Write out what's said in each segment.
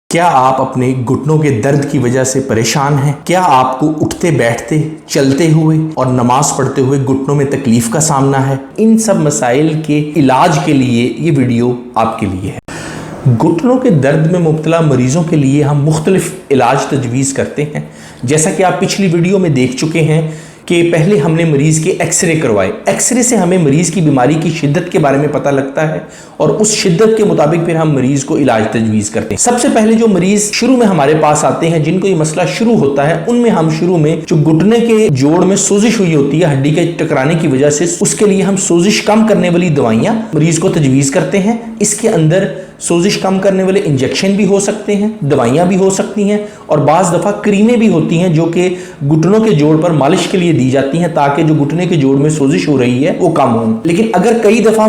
क्या आप अपने घुटनों के दर्द की वजह से परेशान हैं? क्या आपको उठते बैठते चलते हुए और नमाज पढ़ते हुए घुटनों में तकलीफ का सामना है? इन सब मसाइल के इलाज के लिए ये वीडियो आपके लिए है। घुटनों के दर्द में मुब्तला मरीजों के लिए हम मुख्तलिफ इलाज तजवीज़ करते हैं। जैसा कि आप पिछली वीडियो में देख चुके हैं कि पहले हमने मरीज़ के एक्सरे करवाए। एक्सरे से हमें मरीज़ की बीमारी की शिद्दत के बारे में पता लगता है और उस शिद्दत के मुताबिक फिर हम मरीज़ को इलाज तजवीज़ करते हैं। सबसे पहले जो मरीज़ शुरू में हमारे पास आते हैं, जिनको ये मसला शुरू होता है, उनमें हम शुरू में जो घुटने के जोड़ में सोजिश हुई होती है हड्डी के टकराने की वजह से, उसके लिए हम सोजिश कम करने वाली दवाइयाँ मरीज़ को तजवीज़ करते हैं। इसके अंदर सोजिश कम करने वाले इंजेक्शन भी हो सकते हैं, दवाइयाँ भी हो सकती हैं और बाज़ दफ़ा क्रीमें भी होती हैं जो कि घुटनों के जोड़ पर मालिश के लिए दी जाती हैं ताकि जो घुटने के जोड़ में सोजिश हो रही है वो कम हो। लेकिन अगर कई दफ़ा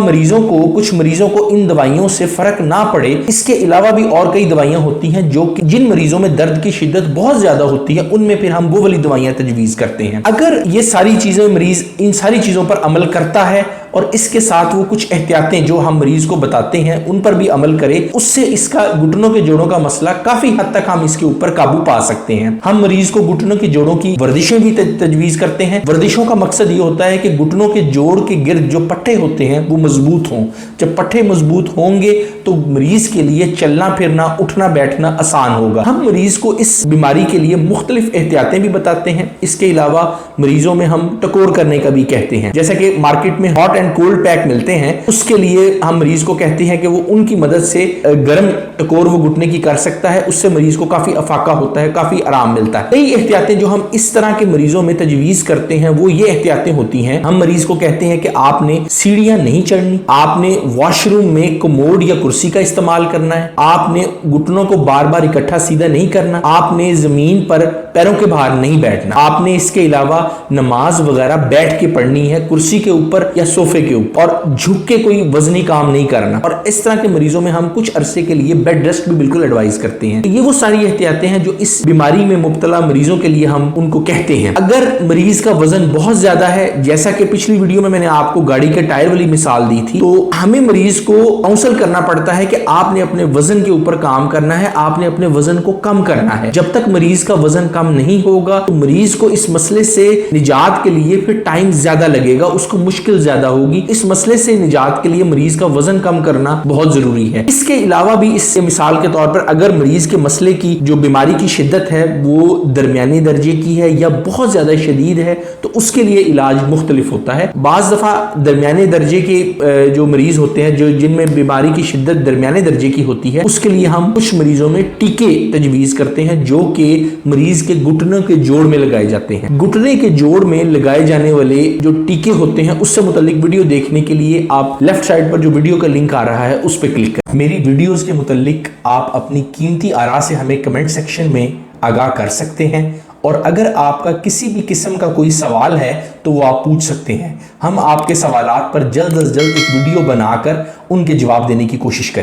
कुछ मरीजों को इन दवाइयों से फ़र्क ना पड़े, इसके अलावा भी और कई दवाइयाँ होती हैं जो कि जिन मरीजों में दर्द की शिद्दत बहुत ज़्यादा होती है उनमें फिर हम वो वाली दवाइयाँ तजवीज़ करते हैं। अगर ये सारी चीज़ें मरीज़ इन सारी चीज़ों पर अमल करता है और इसके साथ वो कुछ एहतियातें जो हम मरीज को बताते हैं उन पर भी अमल करें, उससे इसका घुटनों के जोड़ों का मसला काफी हद तक हम इसके ऊपर काबू पा सकते हैं। हम मरीज को घुटनों के जोड़ों की वर्जिशें भी तजवीज करते हैं। वर्जिशों का मकसद ये होता है कि घुटनों के जोड़ के गिर्द जो पट्टे होते हैं वो मजबूत हों। जब पट्टे मजबूत होंगे तो मरीज के लिए चलना फिरना उठना बैठना आसान होगा। हम मरीज को इस बीमारी के लिए मुख्तलिफ एहतियातें भी बताते हैं। इसके अलावा मरीजों में हम टकोर करने का भी कहते हैं। जैसे कि मार्केट में हॉट एंड कोल्ड पैक मिलते हैं, उसके लिए हम मरीज को कहते हैं कि वो उनकी मदद से गर्म टकोर वो घुटने की कर सकता है। उससे मरीज को काफी अफाका होता है, काफी आराम मिलता है। कई एहतियातें जो हम इस तरह के मरीजों में तजवीज करते हैं वो ये एहतियातें होती हैं। हम मरीज को कहते हैं कि आपने सीढ़ियां नहीं चढ़नी, आपने वॉशरूम में कमोड या कुर्सी का इस्तेमाल करना है, आपने घुटनों को बार बार इकट्ठा सीधा नहीं करना, आपने जमीन पर पैरों के बाहर नहीं बैठना, आपने इसके अलावा नमाज वगैरह बैठ के पढ़नी है, कुर्सी के ऊपर या सोफे के ऊपर, और झुक के कोई वजनी काम नहीं करना। और इस तरह के मरीजों में हम कुछ अरसे के लिए बेड रेस्ट भी बिल्कुल एडवाइस करते हैं। तो ये वो सारी एहतियातें हैं जो इस बीमारी में मुब्तला मरीजों के लिए हम उनको कहते हैं। अगर मरीज का वजन बहुत ज्यादा है, जैसा कि पिछली वीडियो में मैंने आपको गाड़ी के टायर वाली मिसाल दी थी, तो हमें मरीज को काउंसल करना पड़ता है कि आपने अपने वजन के ऊपर काम करना है, आपने अपने वजन को कम करना है। जब तक मरीज का वजन कम नहीं होगा तो मरीज को इस मसले से निजात के लिए फिर टाइम ज्यादा लगेगा, उसको मुश्किल ज्यादा होगी। इस मसले से निजात के लिए मरीज का वजन कम करना बहुत जरूरी है। इसके अलावा भी इससे मिसाल के तौर पर अगर मरीज के मसले की जो बीमारी की शिद्दत है वो दरमियानी दर्जे की है या बहुत ज्यादा शदीद है तो उसके लिए इलाज मुख्तलिफ होता है। बाज दफा दरमियाने दर्जे के जो मरीज होते हैं जो जिनमें बीमारी की शिद्दत दरमियाने दर्जे की होती है, उसके लिए हम कुछ मरीजों में टीके तजवीज करते हैं जो कि मरीज के घुटनों के जोड़ में लगाए जाते हैं। घुटने के जोड़ में लगाए जाने वाले जो टीके होते हैं उससे मुतालिक वीडियो देखने के लिए आप लेफ्ट साइड पर जो वीडियो का लिंक आ रहा है उस पर क्लिक करें। मेरी वीडियोस के मुतालिक आप अपनी कीमती आरा से हमें कमेंट सेक्शन में आगाह कर सकते हैं और अगर आपका किसी भी किस्म का कोई सवाल है तो वो आप पूछ सकते हैं। हम आपके सवालात पर जल्द अज जल्द एक वीडियो बनाकर उनके जवाब देने की कोशिश करें।